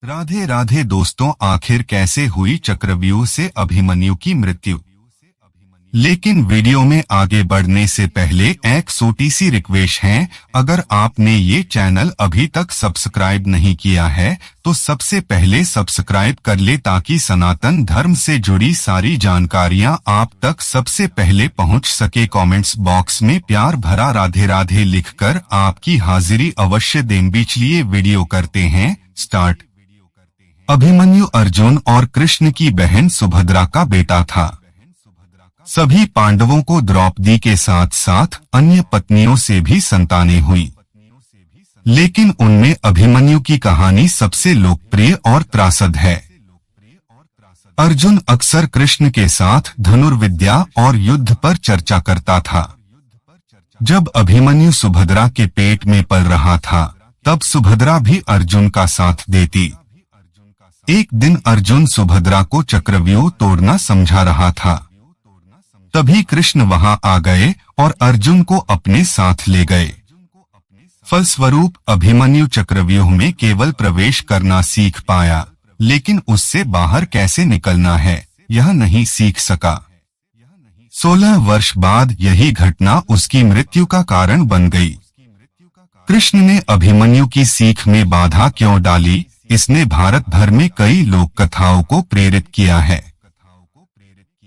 राधे राधे दोस्तों, आखिर कैसे हुई चक्रव्यूह से अभिमन्यु की मृत्यु। लेकिन वीडियो में आगे बढ़ने से पहले एक छोटी सी रिक्वेस्ट है। अगर आपने ये चैनल अभी तक सब्सक्राइब नहीं किया है तो सबसे पहले सब्सक्राइब कर ले ताकि सनातन धर्म से जुड़ी सारी जानकारियां आप तक सबसे पहले पहुंच सके। कमेंट्स बॉक्स में प्यार भरा राधे राधे लिखकर आपकी हाजिरी अवश्य दें। चलिए वीडियो करते हैं स्टार्ट। अभिमन्यु अर्जुन और कृष्ण की बहन सुभद्रा का बेटा था। सभी पांडवों को द्रौपदी के साथ साथ अन्य पत्नियों से भी संतानें हुई, लेकिन उनमें अभिमन्यु की कहानी सबसे लोकप्रिय और त्रासद है। अर्जुन अक्सर कृष्ण के साथ धनुर्विद्या और युद्ध पर चर्चा करता था। जब अभिमन्यु सुभद्रा के पेट में पल रहा था तब सुभद्रा भी अर्जुन का साथ देती। एक दिन अर्जुन सुभद्रा को चक्रव्यूह तोड़ना समझा रहा था। तभी कृष्ण वहां आ गए और अर्जुन को अपने साथ ले गए। फलस्वरूप अभिमन्यु चक्रव्यूह में केवल प्रवेश करना सीख पाया, लेकिन उससे बाहर कैसे निकलना है यह नहीं सीख सका। 16 वर्ष बाद यही घटना उसकी मृत्यु का कारण बन गई। कृष्ण ने अभिमन्यु की सीख में बाधा क्यों डाली, इसने भारत भर में कई लोक कथाओं को प्रेरित किया है।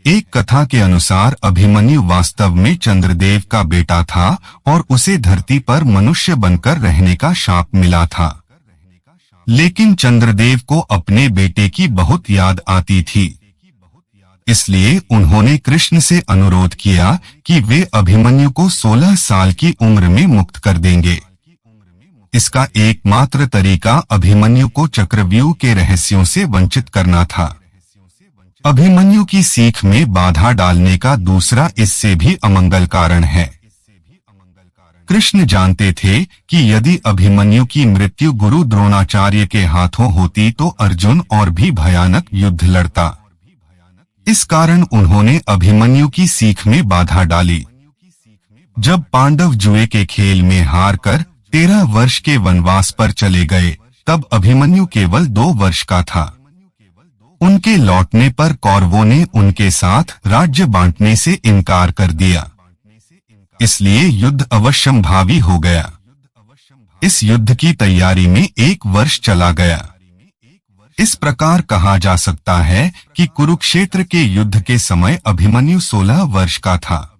एक कथा के अनुसार अभिमन्यु वास्तव में चंद्रदेव का बेटा था और उसे धरती पर मनुष्य बनकर रहने का शाप मिला था। लेकिन चंद्रदेव को अपने बेटे की बहुत याद आती थी, इसलिए उन्होंने कृष्ण से अनुरोध किया कि वे अभिमन्यु को 16 साल की उम्र में मुक्त कर देंगे। इसका एकमात्र तरीका अभिमन्यु को चक्रव्यूह के रहस्यों से वंचित करना था। अभिमन्यु की सीख में बाधा डालने का दूसरा इससे भी अमंगल कारण है। कृष्ण जानते थे कि यदि अभिमन्यु की मृत्यु गुरु द्रोणाचार्य के हाथों होती तो अर्जुन और भी भयानक युद्ध लड़ता। इस कारण उन्होंने अभिमन्यु की सीख में बाधा डाली। जब पांडव जुए के खेल में हार कर 13 वर्ष के वनवास पर चले गए तब अभिमन्यु केवल 2 वर्ष का था। उनके लौटने पर कौरवों ने उनके साथ राज्य बांटने से इनकार कर दिया, इसलिए युद्ध अवश्यंभावी हो गया। इस युद्ध की तैयारी में 1 वर्ष चला गया। इस प्रकार कहा जा सकता है कि कुरुक्षेत्र के युद्ध के समय अभिमन्यु 16 वर्ष का था।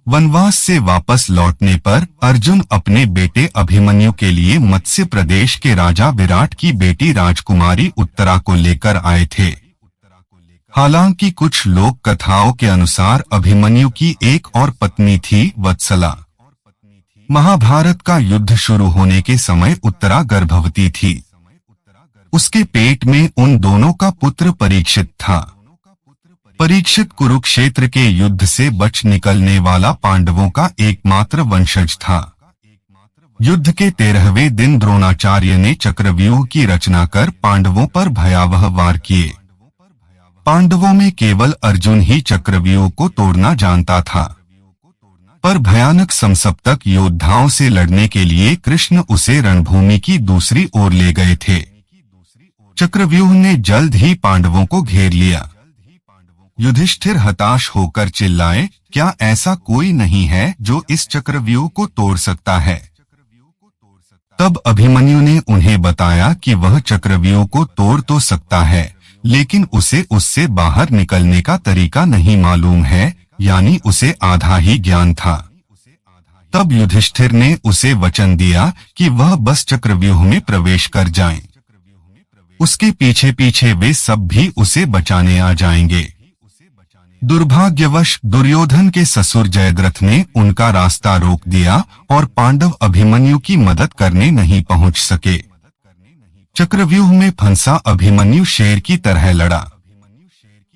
वनवास से वापस लौटने पर अर्जुन अपने बेटे अभिमन्यु के लिए मत्स्य प्रदेश के राजा विराट की बेटी राजकुमारी उत्तरा को लेकर आए थे। हालांकि कुछ लोक कथाओं के अनुसार अभिमन्यु की एक और पत्नी थी, वत्सला। महाभारत का युद्ध शुरू होने के समय उत्तरा गर्भवती थी। उसके पेट में उन दोनों का पुत्र परीक्षित था। परीक्षित कुरुक्षेत्र के युद्ध से बच निकलने वाला पांडवों का एकमात्र वंशज था। युद्ध के 13वें दिन द्रोणाचार्य ने चक्रव्यूह की रचना कर पांडवों पर भयावह वार किए। पांडवों में केवल अर्जुन ही चक्रव्यूह को तोड़ना जानता था, पर भयानक समसप्तक योद्धाओं से लड़ने के लिए कृष्ण उसे रणभूमि की दूसरी ओर ले गए थे। चक्रव्यूह ने जल्द ही पांडवों को घेर लिया। युधिष्ठिर हताश होकर चिल्लाए, क्या ऐसा कोई नहीं है जो इस चक्रव्यूह को तोड़ सकता है। तब अभिमन्यु ने उन्हें बताया कि वह चक्रव्यूह को तोड़ तो सकता है, लेकिन उसे उससे बाहर निकलने का तरीका नहीं मालूम है, यानी उसे आधा ही ज्ञान था। तब युधिष्ठिर ने उसे वचन दिया कि वह बस चक्रव्यूह में प्रवेश कर जाएं। उसके पीछे पीछे वे सब भी उसे बचाने आ जाएंगे। दुर्भाग्यवश दुर्योधन के ससुर जयद्रथ ने उनका रास्ता रोक दिया और पांडव अभिमन्यु की मदद करने नहीं पहुंच सके। चक्रव्यूह में फंसा अभिमन्यु शेर की तरह लड़ा।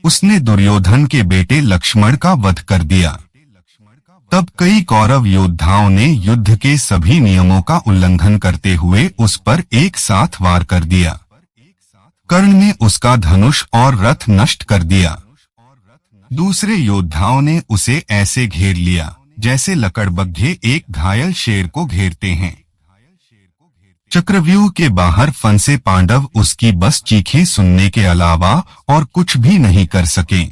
उसने दुर्योधन के बेटे लक्ष्मण का वध कर दिया। तब कई कौरव योद्धाओं ने युद्ध के सभी नियमों का उल्लंघन करते हुए उस पर एक साथ वार कर दिया। कर्ण ने उसका धनुष और रथ नष्ट कर दिया। दूसरे योद्धाओं ने उसे ऐसे घेर लिया जैसे लकड़बग्घे एक घायल शेर को घेरते हैं। चक्रव्यूह के बाहर फंसे पांडव उसकी बस चीखें सुनने के अलावा और कुछ भी नहीं कर सके।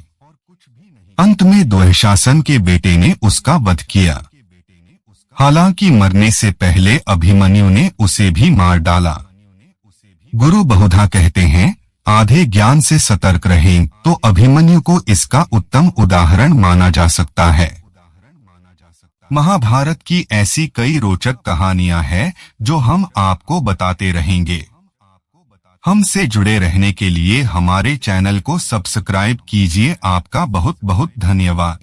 अंत में दुःशासन के बेटे ने उसका वध किया। हालांकि मरने से पहले अभिमन्यु ने उसे भी मार डाला। गुरु बहुधा कहते हैं, आधे ज्ञान से सतर्क रहें, तो अभिमन्यु को इसका उत्तम उदाहरण माना जा सकता है। महाभारत की ऐसी कई रोचक कहानियां हैं जो हम आपको बताते रहेंगे। हमसे जुड़े रहने के लिए हमारे चैनल को सब्सक्राइब कीजिए। आपका बहुत बहुत धन्यवाद।